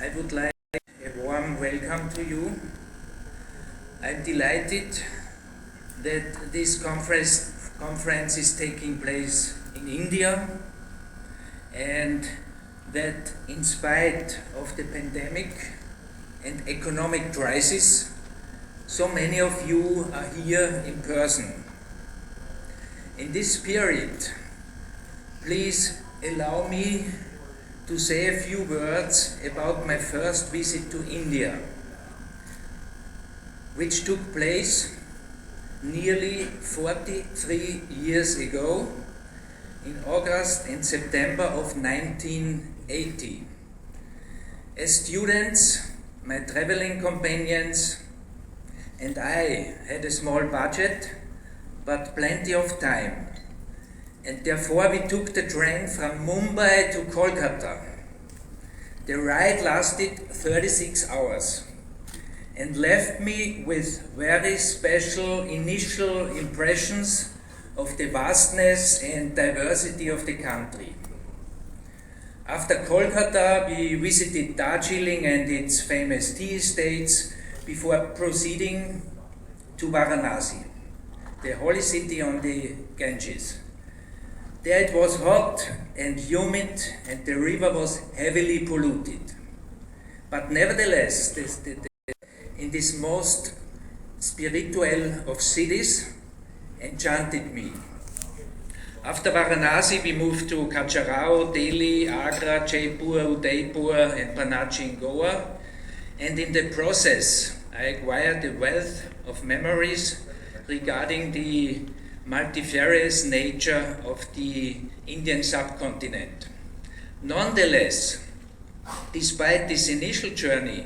I would like a warm welcome to you. I'm delighted that this conference is taking place in India, and that in spite of the pandemic and economic crisis, so many of you are here in person. In this period, please allow me to say a few words about my first visit to India, which took place nearly 43 years ago in August and September of 1980. As students, my traveling companions and I had a small budget but plenty of time, and therefore we took the train from Mumbai to Kolkata. The ride lasted 36 hours and left me with very special initial impressions of the vastness and diversity of the country. After Kolkata, we visited Darjeeling and its famous tea estates before proceeding to Varanasi, the holy city on the Ganges. There it was hot and humid and the river was heavily polluted. But nevertheless, in this most spiritual of cities, enchanted me. After Varanasi, we moved to Khajuraho, Delhi, Agra, Jaipur, Udaipur and Panaji in Goa. And in the process, I acquired a wealth of memories regarding the multifarious nature of the Indian subcontinent. Nonetheless, despite this initial journey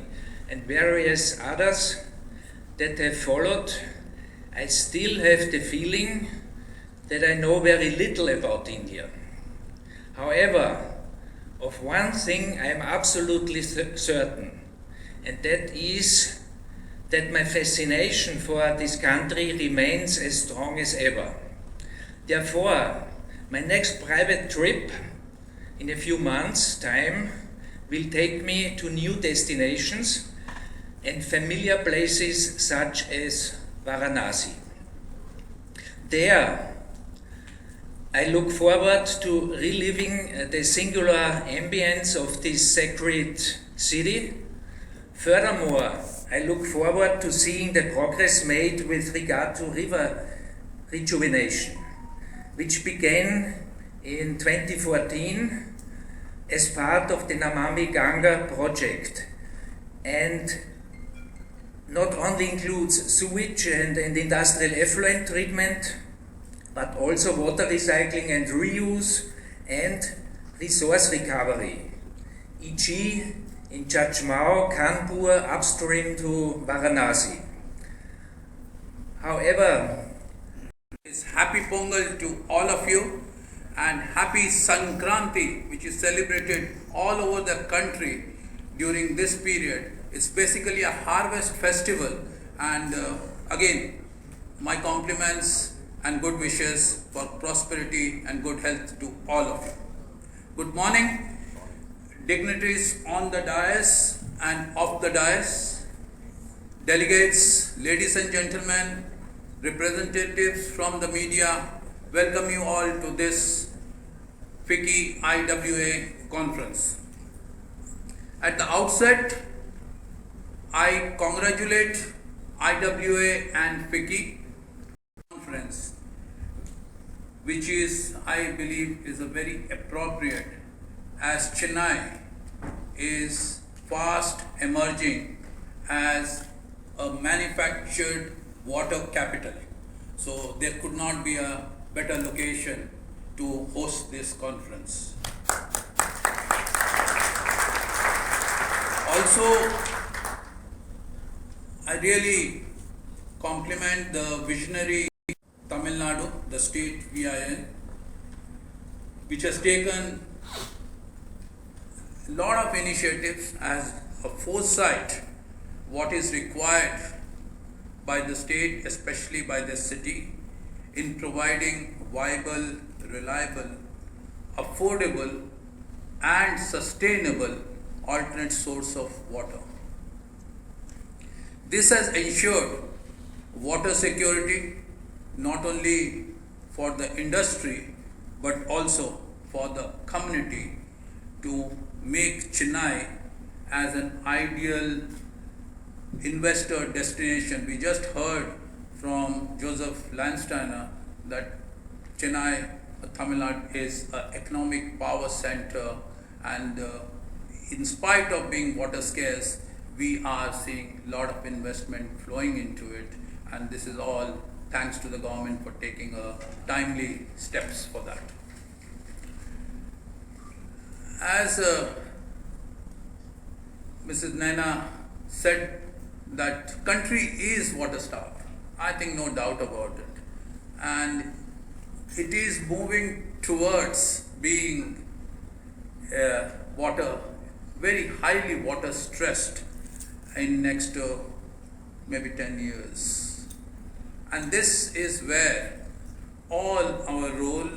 and various others that have followed, I still have the feeling that I know very little about India. However, of one thing I am absolutely certain, and that is that my fascination for this country remains as strong as ever. Therefore, my next private trip in a few months' time will take me to new destinations and familiar places such as Varanasi. There, I look forward to reliving the singular ambience of this sacred city. Furthermore, I look forward to seeing the progress made with regard to river rejuvenation, which began in 2014 as part of the Namami Ganga project, and not only includes sewage and industrial effluent treatment, but also water recycling and reuse and resource recovery, e.g. in Chachmao, Kanpur, upstream to Varanasi. However, happy Pongal to all of you, and happy Sankranti, which is celebrated all over the country during this period. It's basically a harvest festival, and again, my compliments and good wishes for prosperity and good health to all of you. Good morning, dignitaries on the dais and off the dais, delegates, ladies and gentlemen, representatives from the media, welcome you all to this FICCI IWA conference. At the outset, I congratulate IWA and FICCI conference, which is, I believe, is a very appropriate, as Chennai is fast emerging as a manufactured water capital. So there could not be a better location to host this conference. Also, I really compliment the visionary Tamil Nadu, the state we are in, which has taken a lot of initiatives as a foresight what is required by the state, especially by the city, in providing viable, reliable, affordable and sustainable alternate source of water. This has ensured water security not only for the industry but also for the community to make Chennai as an ideal investor destination. We just heard from Joseph Landsteiner that Chennai, Tamil Nadu is an economic power center, and in spite of being water scarce, we are seeing a lot of investment flowing into it, and this is all thanks to the government for taking timely steps for that. As Mrs. Naina said, that country is water starved. I think no doubt about it, and it is moving towards being very highly water stressed in next maybe 10 years. And this is where all our role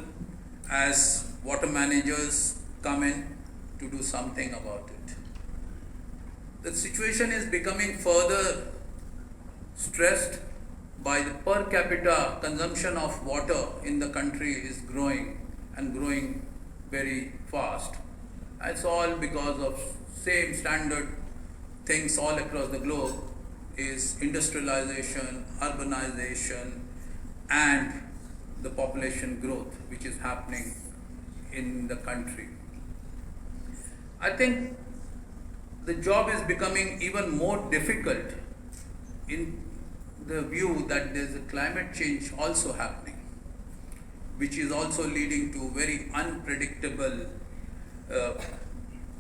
as water managers come in to do something about it. The situation is becoming further stressed by the per capita consumption of water in the country is growing and growing very fast. It's all because of same standard things all across the globe is industrialization, urbanization, and the population growth which is happening in the country. I think the job is becoming even more difficult in the view that there is a climate change also happening, which is also leading to very unpredictable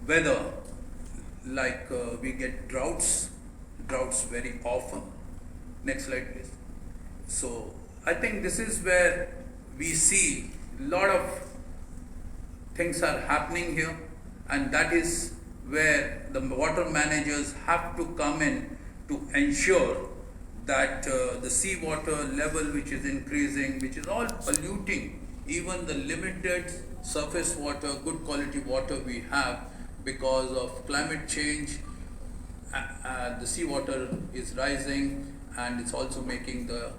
weather, like we get droughts very often. Next slide please. So I think this is where we see a lot of things are happening here, and that is where the water managers have to come in to ensure that the seawater level which is increasing, which is all polluting even the limited surface water, good quality water we have because of climate change. The seawater is rising, and it's also making the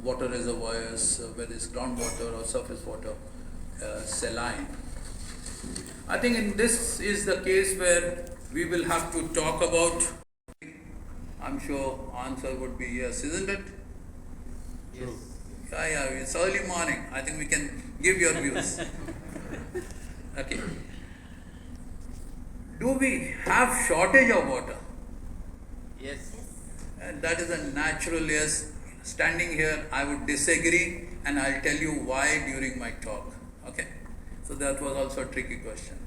water reservoirs, whether it's groundwater or surface water, saline. I think this is the case where we will have to talk about. I'm sure answer would be yes, isn't it? Yes. Yeah, it's early morning. I think we can give your views. Okay. Do we have shortage of water? Yes. And that is a natural yes. Standing here, I would disagree, and I'll tell you why during my talk. Okay. So that was also a tricky question.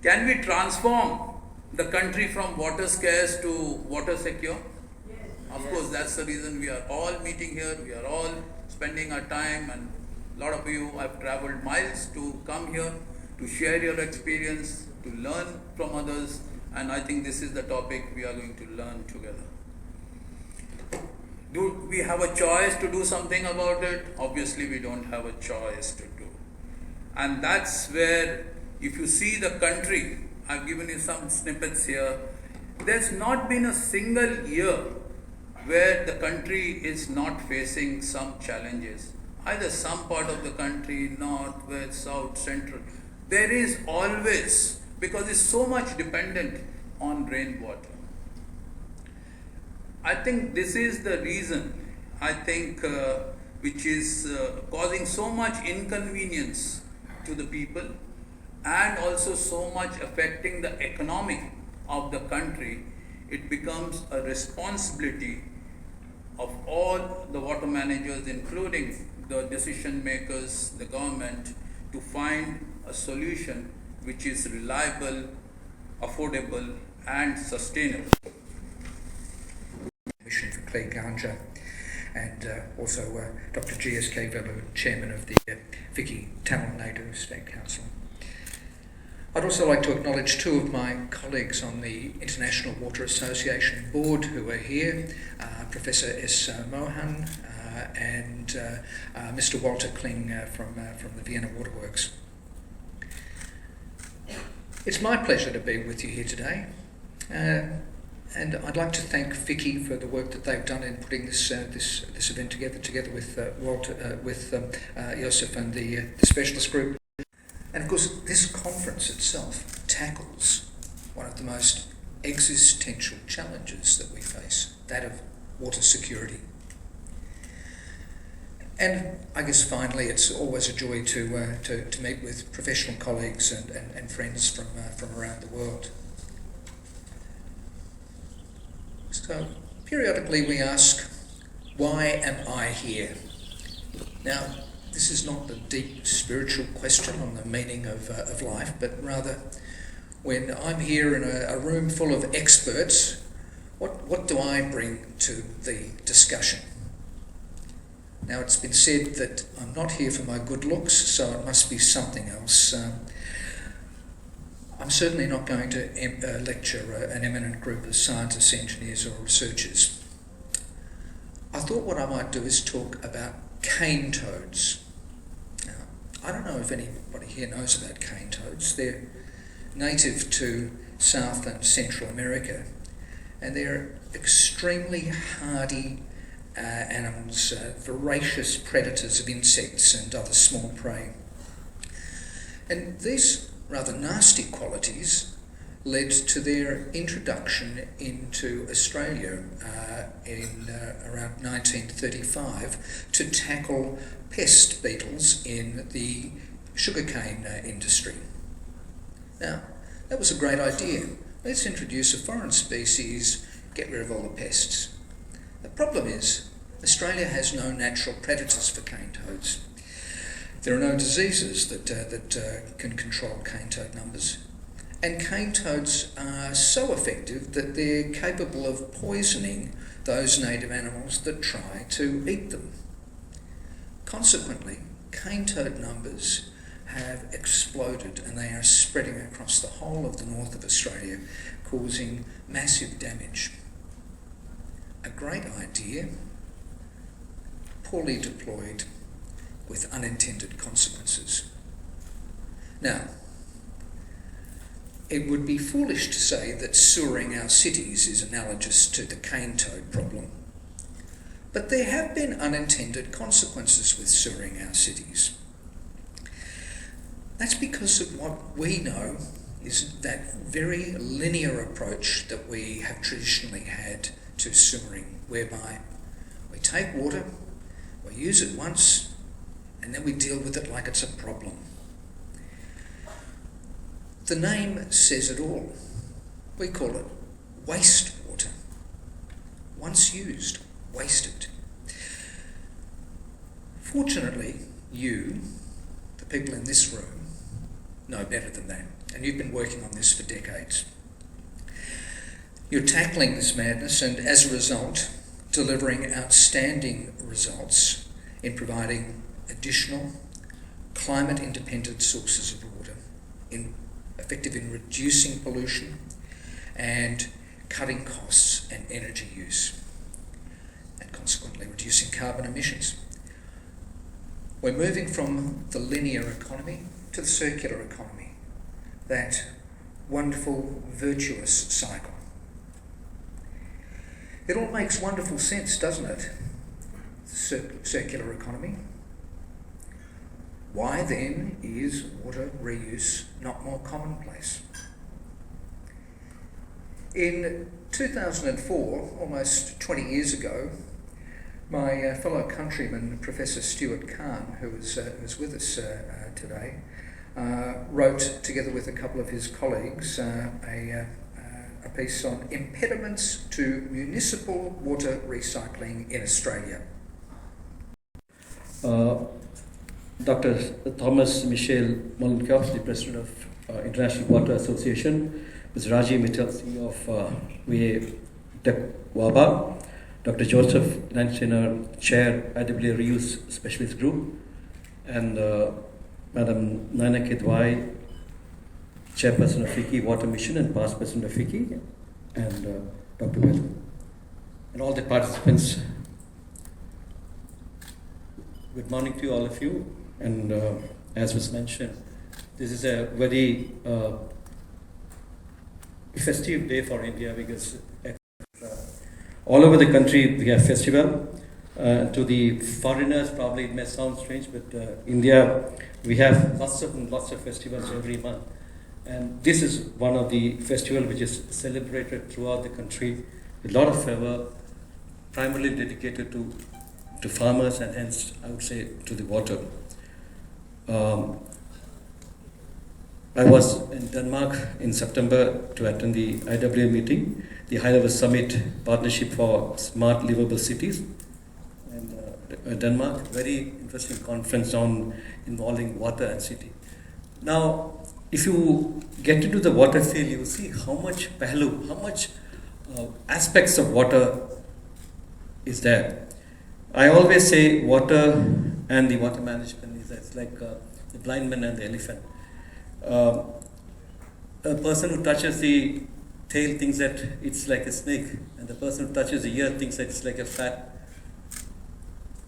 Can we transform the country from water scarce to water secure? Yes. Of course, that's the reason we are all meeting here. We are all spending our time, and a lot of you have traveled miles to come here to share your experience, to learn from others, and I think this is the topic we are going to learn together. Do we have a choice to do something about it? Obviously, we don't have a choice to do. And that's where, if you see the country, I've given you some snippets here, there's not been a single year where the country is not facing some challenges. Either some part of the country, north, west, south, central. There is always, because it's so much dependent on rainwater. I think this is the reason, which is causing so much inconvenience to the people, and also so much affecting the economy of the country. It becomes a responsibility of all the water managers, including the decision makers, the government, to find a solution which is reliable, affordable, and sustainable. Mission for Clay Ganga, and also Dr. G Asok Kumar, Chairman of the FICCI Tamil Nadu State Council. I'd also like to acknowledge two of my colleagues on the International Water Association Board who are here, Professor S. Mohan and Mr. Walter Kling from the Vienna Waterworks. It's my pleasure to be with you here today, and I'd like to thank FICCI for the work that they've done in putting this event together with Walter, with Joseph and the specialist group. And of course, this conference itself tackles one of the most existential challenges that we face, that of water security. And I guess finally, it's always a joy to meet with professional colleagues and friends from around the world. So periodically we ask, why am I here? Now, this is not the deep spiritual question on the meaning of life, but rather, when I'm here in a room full of experts, what do I bring to the discussion? Now, it's been said that I'm not here for my good looks, so it must be something else. I'm certainly not going to lecture an eminent group of scientists, engineers or researchers. I thought what I might do is talk about cane toads. Now, I don't know if anybody here knows about cane toads. They're native to South and Central America, and they're extremely hardy animals, voracious predators of insects and other small prey. And these rather nasty qualities led to their introduction into Australia in around 1935 to tackle pest beetles in the sugarcane industry. Now, that was a great idea. Let's introduce a foreign species, get rid of all the pests. The problem is, Australia has no natural predators for cane toads. There are no diseases that can control cane toad numbers. And cane toads are so effective that they're capable of poisoning those native animals that try to eat them. Consequently, cane toad numbers have exploded and they are spreading across the whole of the north of Australia, causing massive damage. A great idea, poorly deployed, with unintended consequences. Now, it would be foolish to say that sewering our cities is analogous to the cane toad problem. But there have been unintended consequences with sewering our cities. That's because of what we know is that very linear approach that we have traditionally had to sewering, whereby we take water, we use it once, and then we deal with it like it's a problem. The name says it all. We call it wastewater. Once used, wasted. Fortunately, you, the people in this room, know better than that, and you've been working on this for decades. You're tackling this madness and, as a result, delivering outstanding results in providing additional climate-independent sources of water, effective in reducing pollution and cutting costs and energy use, and consequently reducing carbon emissions. We're moving from the linear economy to the circular economy, that wonderful, virtuous cycle. It all makes wonderful sense, doesn't it? Circular economy. Why then is water reuse not more commonplace? In 2004, almost 20 years ago, my fellow countryman, Professor Stuart Kahn, who is with us today, wrote, together with a couple of his colleagues, a piece on impediments to municipal water recycling in Australia. Dr. Thomas Michel Mollenkopf, the President of International Water Association, Ms. Raji Mittal, CEO of WABA, Dr. Joseph Landsteiner, Chair, IWA Reuse Specialist Group, and Madam Naina Kedwai, Chairperson of FICCI Water Mission and past President of FICCI, and Dr. Will, and all the participants. Good morning to all of you. And as was mentioned, this is a very festive day for India because all over the country we have festival. To the foreigners, probably it may sound strange, but India, we have lots of festivals every month. And this is one of the festivals which is celebrated throughout the country with a lot of fervor, primarily dedicated to farmers and hence, I would say, to the water. I was in Denmark in September to attend the IWA meeting, the high-level summit partnership for smart livable cities. Denmark, very interesting conference on involving water and city. Now, if you get into the water field, you will see how much aspects of water is there. I always say water and the water management is it's like the blind man and the elephant. A person who touches the tail thinks that it's like a snake, and the person who touches the ear thinks that it's like a fat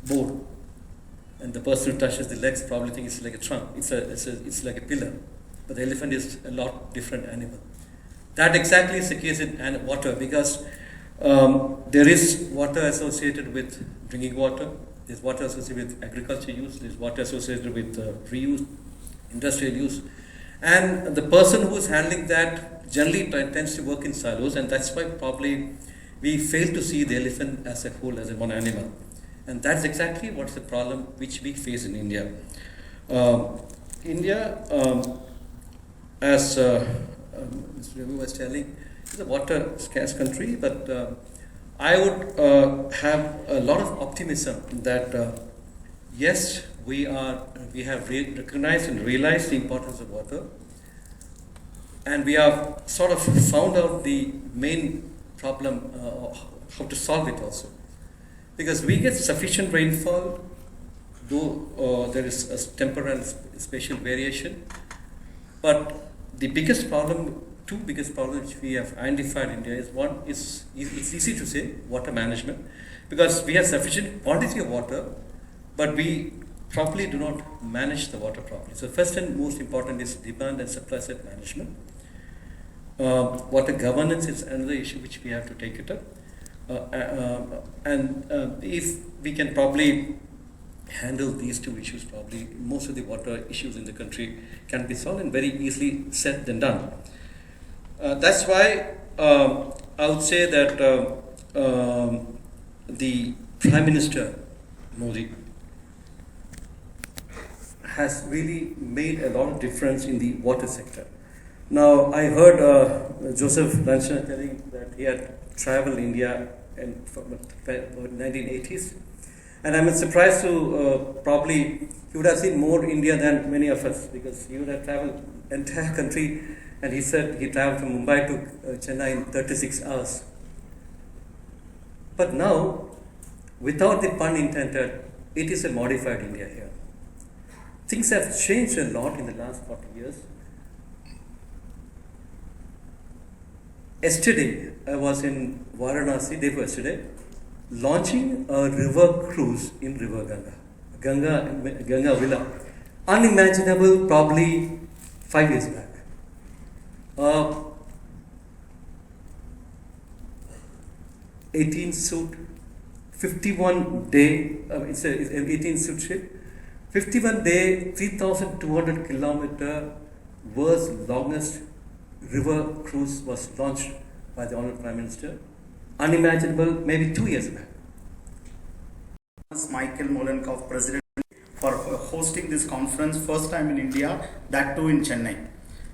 board, and the person who touches the legs probably thinks it's like a trunk. It's like a pillar, but the elephant is a lot different animal. That exactly is the case in water because there is water associated with drinking water. There's water associated with agriculture use. There's water associated with reuse, industrial use, and the person who is handling that generally tends to work in silos, and that's why probably we fail to see the elephant as a whole, as a one animal. And that's exactly what's the problem which we face in India. India, as Mr. Ravi was telling, is a water scarce country, but I would have a lot of optimism that yes, we have recognized and realized the importance of water, and we have sort of found out the main problem, how to solve it also. Because we get sufficient rainfall, though there is a temporal spatial variation. But the biggest problem, two biggest problems which we have identified in India is one is, it's easy to say, water management. Because we have sufficient quantity of water, but we probably do not manage the water properly. So first and most important is demand and supply side management. Water governance is another issue which we have to take it up. If we can probably handle these two issues, probably most of the water issues in the country can be solved and very easily said than done. That's why I would say that the Prime Minister Modi has really made a lot of difference in the water sector. Now, I heard Joseph Lansana telling that he had traveled India in the 1980s, and I'm surprised to probably he would have seen more India than many of us because he would have traveled entire country, and he said he traveled from Mumbai to Chennai in 36 hours. But now, without the pun intended, it is a modified India here. Things have changed a lot in the last 40 years. Yesterday, I was in Varanasi, day before yesterday, launching a river cruise in River Ganga Villa. Unimaginable probably 5 years back. 18-suit, 51-day, it's an 18-suit ship, 51-day, 3,200 kilometer world's longest river cruise was launched by the Honorable Prime Minister. Unimaginable, maybe 2 years back. Michael Molenkov, President, for hosting this conference, first time in India, that too in Chennai.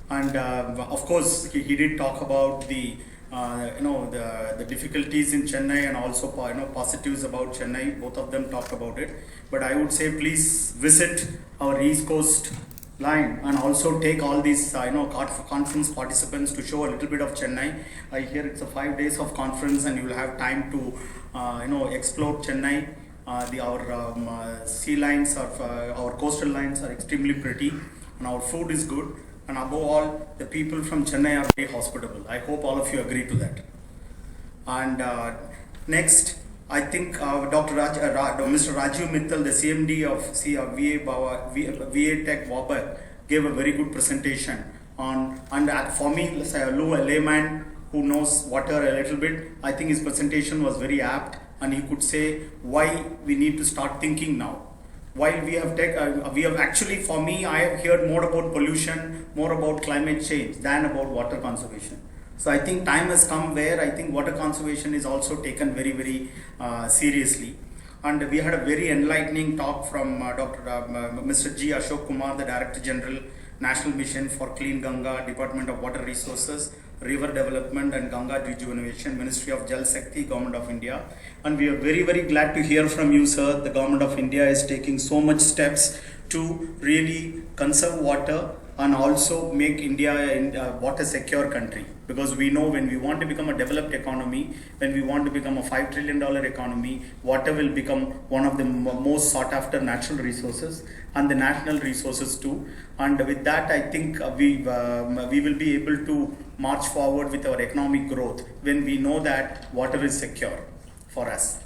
And of course, he did talk about the the difficulties in Chennai and also positives about Chennai. Both of them talked about it. But I would say please visit our East Coast line and also take all these conference participants to show a little bit of Chennai. I hear it's a 5 days of conference and you will have time to explore Chennai. Our sea lines, our coastal lines are extremely pretty, and our food is good. And above all, the people from Chennai are very hospitable. I hope all of you agree to that. And next, I think Mr. Rajiv Mittal, the CMD of VA Tech Wabar, gave a very good presentation For me, as a layman who knows water a little bit, I think his presentation was very apt, and he could say why we need to start thinking now. While we have actually, for me, I have heard more about pollution, more about climate change than about water conservation. So I think time has come where I think water conservation is also taken very, very seriously. And we had a very enlightening talk from Mr. G Asok Kumar, the Director General, National Mission for Clean Ganga, Department of Water Resources, River Development and Ganga Rejuvenation, Ministry of Jal Sakthi, Government of India. And we are very, very glad to hear from you, sir. The Government of India is taking so much steps to really conserve water and also make India a water secure country. Because we know when we want to become a developed economy, when we want to become a $5 trillion economy, water will become one of the most sought after natural resources and the national resources too. And with that, I think we will be able to march forward with our economic growth when we know that water is secure for us.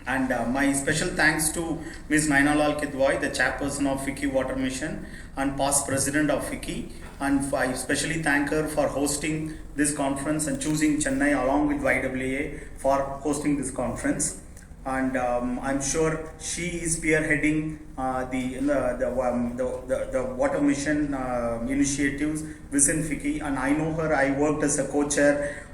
And my special thanks to Ms. Nainalal Kidwai, the chairperson of FICCI Water Mission and past president of FICCI. And I especially thank her for hosting this conference and choosing Chennai along with IWA for hosting this conference. And I'm sure she is spearheading the water mission initiatives within FICCI. And I know her, I worked as a co-chair,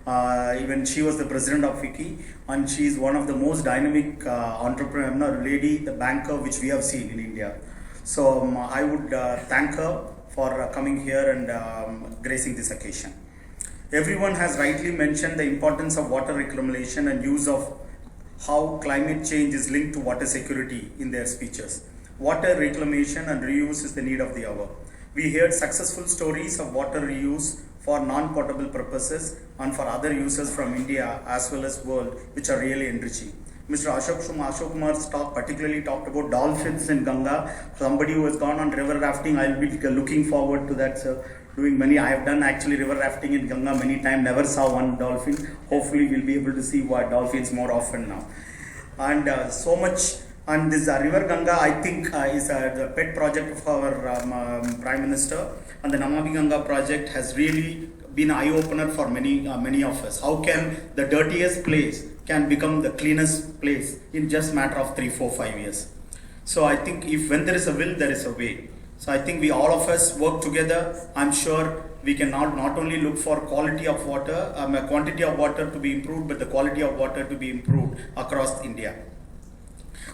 even she was the president of FICCI, and she is one of the most dynamic entrepreneur lady, the banker which we have seen in India. So I would thank her for coming here and gracing this occasion. Everyone has rightly mentioned the importance of water reclamation and use of how climate change is linked to water security in their speeches. Water reclamation and reuse is the need of the hour. We heard successful stories of water reuse for non-potable purposes and for other uses from India as well as world, which are really enriching. Mr. Asok Kumar's talk particularly talked about dolphins in Ganga. Somebody who has gone on river rafting, I'll be looking forward to that, sir. I have done actually river rafting in Ganga many times, never saw one dolphin. Hopefully we'll be able to see dolphins more often now. And so much, and this river Ganga I think is the pet project of our Prime Minister, and the Namami Ganga project has really been an eye-opener for many of us. How can the dirtiest place can become the cleanest place in just matter of 3, 4, 5 years? So I think when there is a will, there is a way. So I think we all of us work together. I'm sure we can not only look for quality of water, quantity of water to be improved, but the quality of water to be improved across India.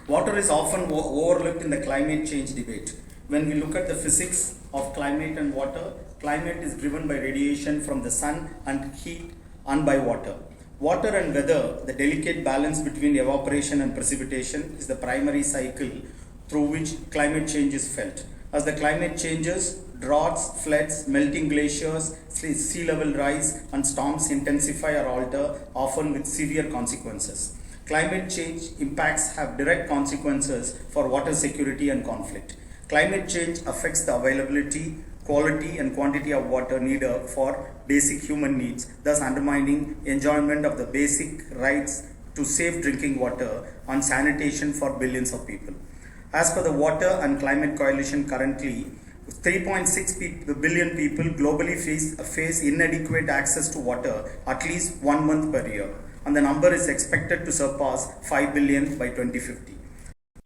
Water is often overlooked in the climate change debate. When we look at the physics of climate and water, climate is driven by radiation from the sun and heat and by water. Water and weather, the delicate balance between evaporation and precipitation, is the primary cycle through which climate change is felt. As the climate changes, droughts, floods, melting glaciers, sea level rise, and storms intensify or alter, often with severe consequences. Climate change impacts have direct consequences for water security and conflict. Climate change affects the availability, quality, and quantity of water needed for basic human needs, thus undermining enjoyment of the basic rights to safe drinking water and sanitation for billions of people. As per the Water and Climate Coalition, currently 3.6 billion people globally face inadequate access to water at least 1 month per year, and the number is expected to surpass 5 billion by 2050.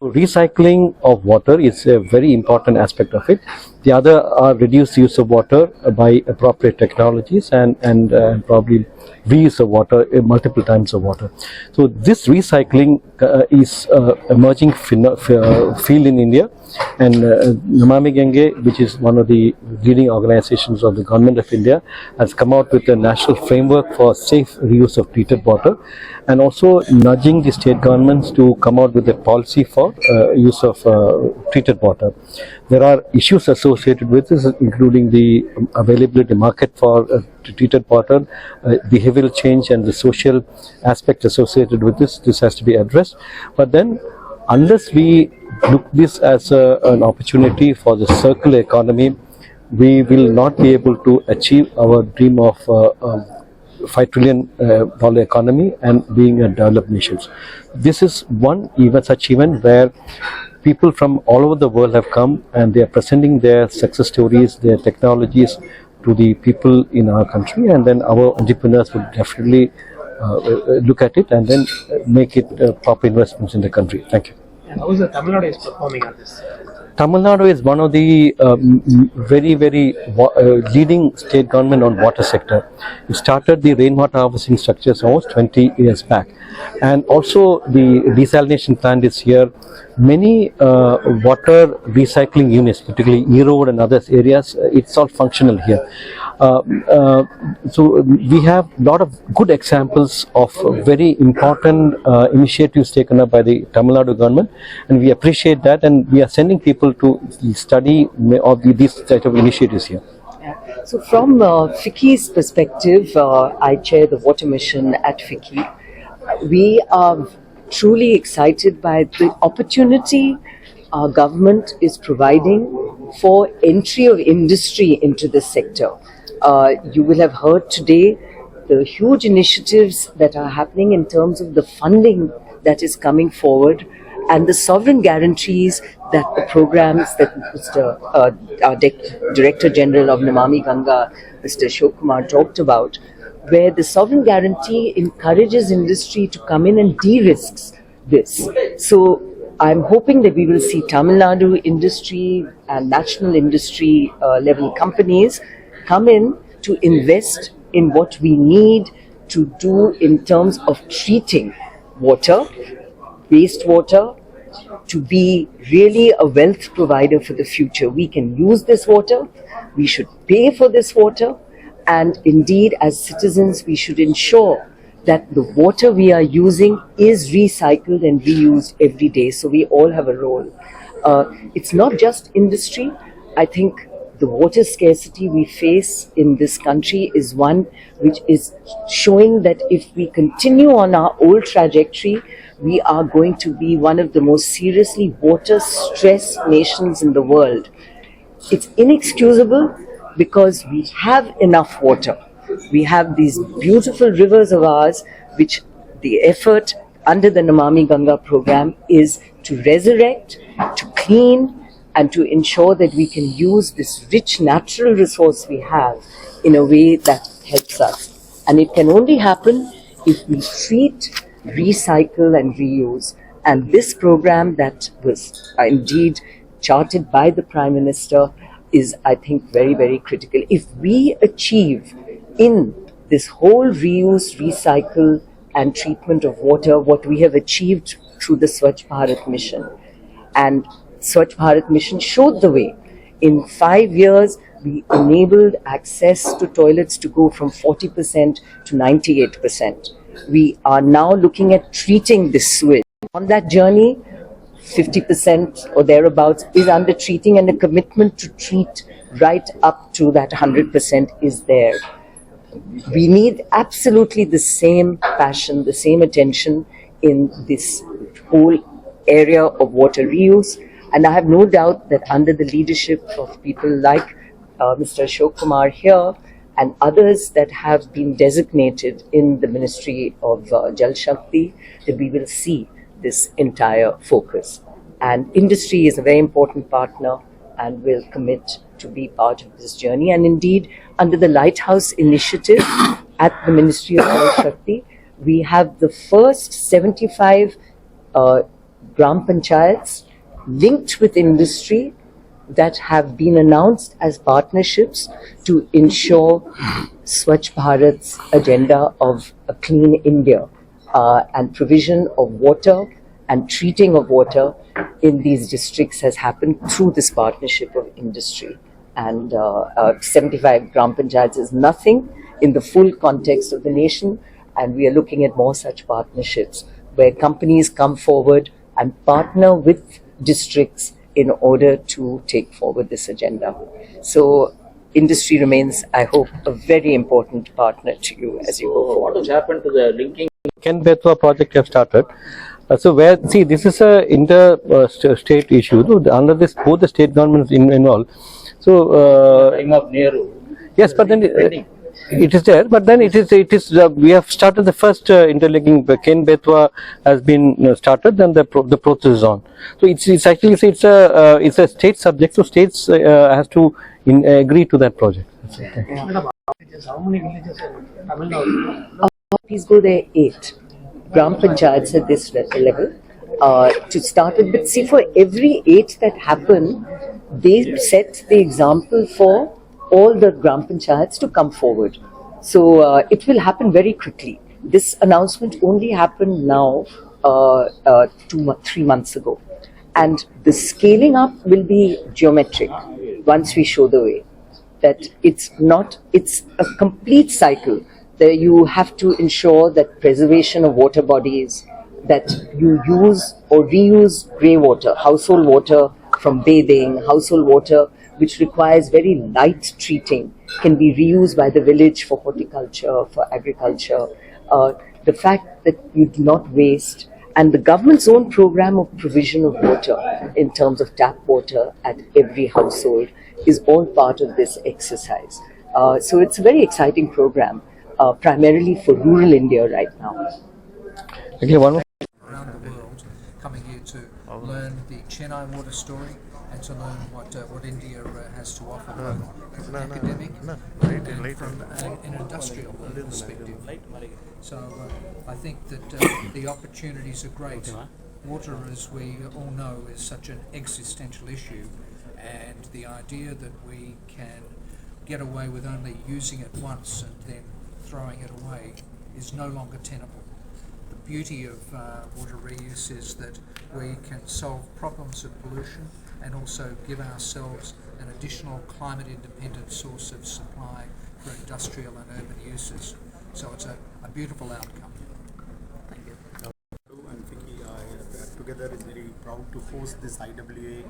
Recycling of water is a very important aspect of it. The other are reduced use of water by appropriate technologies and probably reuse of water, multiple times of water. So this recycling is emerging field in India, and Namami Ganga, which is one of the leading organizations of the Government of India, has come out with a national framework for safe reuse of treated water, and also nudging the state governments to come out with a policy for use of treated water. There are issues associated with this, including the availability market for treated water, behavioral change, and the social aspect associated with this. This has to be addressed. But then, unless we look this as an opportunity for the circular economy, we will not be able to achieve our dream of $5 trillion economy and being a developed nation. This is one such event where people from all over the world have come, and they are presenting their success stories, their technologies, to the people in our country, and then our entrepreneurs would definitely look at it and then make it proper investments in the country. Thank you. How is the Tamil Nadu is performing on this? Tamil Nadu is one of the very leading state government on water sector. It started the rainwater harvesting structures almost 20 years back, and also the desalination plant is here. Many water recycling units, particularly E-Road and other areas, it's all functional here. So we have a lot of good examples of very important initiatives taken up by the Tamil Nadu government, and we appreciate that, and we are sending people to study of these type of initiatives here. So from FICCI's perspective, I chair the water mission at FICCI. We are truly excited by the opportunity our government is providing for entry of industry into this sector. You will have heard today the huge initiatives that are happening in terms of the funding that is coming forward and the sovereign guarantees that the programs that our Director General of Namami Ganga, Mr. Asok Kumar, talked about, where the sovereign guarantee encourages industry to come in and de-risks this. So I'm hoping that we will see Tamil Nadu industry and national industry level companies come in to invest in what we need to do in terms of treating water, wastewater, to be really a wealth provider for the future. We can use this water, we should pay for this water, and indeed as citizens we should ensure that the water we are using is recycled and reused every day. So we all have a role. It's not just industry. I think the water scarcity we face in this country is one which is showing that if we continue on our old trajectory, we are going to be one of the most seriously water-stressed nations in the world. It's inexcusable because we have enough water. We have these beautiful rivers of ours, which the effort under the Namami Ganga program is to resurrect, to clean, and to ensure that we can use this rich natural resource we have in a way that helps us. And it can only happen if we treat, recycle and reuse. And this program that was indeed charted by the Prime Minister is, I think, very, very critical. If we achieve in this whole reuse, recycle and treatment of water what we have achieved through the Swachh Bharat mission, and Swachh Bharat mission showed the way. In 5 years, we enabled access to toilets to go from 40% to 98%. We are now looking at treating this sewage. On that journey, 50% or thereabouts is under treating, and a commitment to treat right up to that 100% is there. We need absolutely the same passion, the same attention in this whole area of water reuse. And I have no doubt that under the leadership of people like Mr. Asok Kumar here and others that have been designated in the Ministry of Jal Sakthi, that we will see this entire focus. And industry is a very important partner and will commit to be part of this journey. And indeed, under the Lighthouse Initiative at the Ministry of Jal Sakthi, we have the first 75 Gram Panchayats linked with industry that have been announced as partnerships to ensure Swachh Bharat's agenda of a clean India and provision of water and treating of water in these districts has happened through this partnership of industry. And 75 Gram Panchayats is nothing in the full context of the nation, and we are looking at more such partnerships where companies come forward and partner with districts in order to take forward this agenda. So industry remains, I hope, a very important partner to you as you go forward. What has happened to the linking? Ken Betwa project have started. So where, see, this is a inter-state issue. Under this, both the state governments involved. So Time of Nehru. yes, but then it is there. But then it is. We have started the first interlinking. Ken Betwa has been started. Then the process is on. So it's actually it's a state subject. So states has to agree to that project. Madam, how many villages in Tamil Nadu? Please go there 8 Gram Panchayats at this level to start with. But see, for every 8 that happen, they set the example for all the Gram Panchayats to come forward. So it will happen very quickly. This announcement only happened now 3 months ago. And the scaling up will be geometric once we show the way. That it's a complete cycle. There you have to ensure that preservation of water bodies, that you use or reuse grey water, household water from bathing, household water which requires very light treating, can be reused by the village for horticulture, for agriculture. The fact that you do not waste, and the government's own program of provision of water in terms of tap water at every household is all part of this exercise. So it's a very exciting program, primarily for rural India right now. Okay, one more. Around the world, coming here to learn the Chennai water story and to learn what India has to offer from an academic and from an industrial perspective. So I think that the opportunities are great. Water, as we all know, is such an existential issue, and the idea that we can get away with only using it once and then throwing it away is no longer tenable. The beauty of water reuse is that we can solve problems of pollution and also give ourselves an additional climate independent source of supply for industrial and urban uses. So it's a beautiful outcome. Thank you. And FICCI together is very proud to host this IWA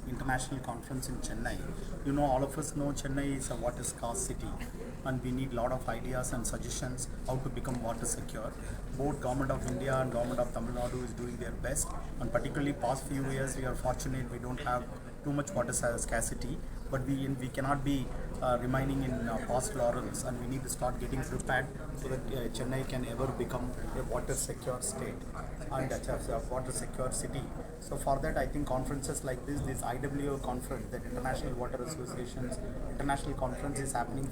International Conference in Chennai. You know, all of us know Chennai is a water scarce city, and we need a lot of ideas and suggestions how to become water secure. Both Government of India and Government of Tamil Nadu is doing their best, and particularly past few years we are fortunate we don't have too much water scarcity, but we cannot be remaining in past laurels, and we need to start getting prepared so that Chennai can ever become a water secure state and a water secure city. So for that, I think conferences like this IWA conference, that International Water Association's international conference, is happening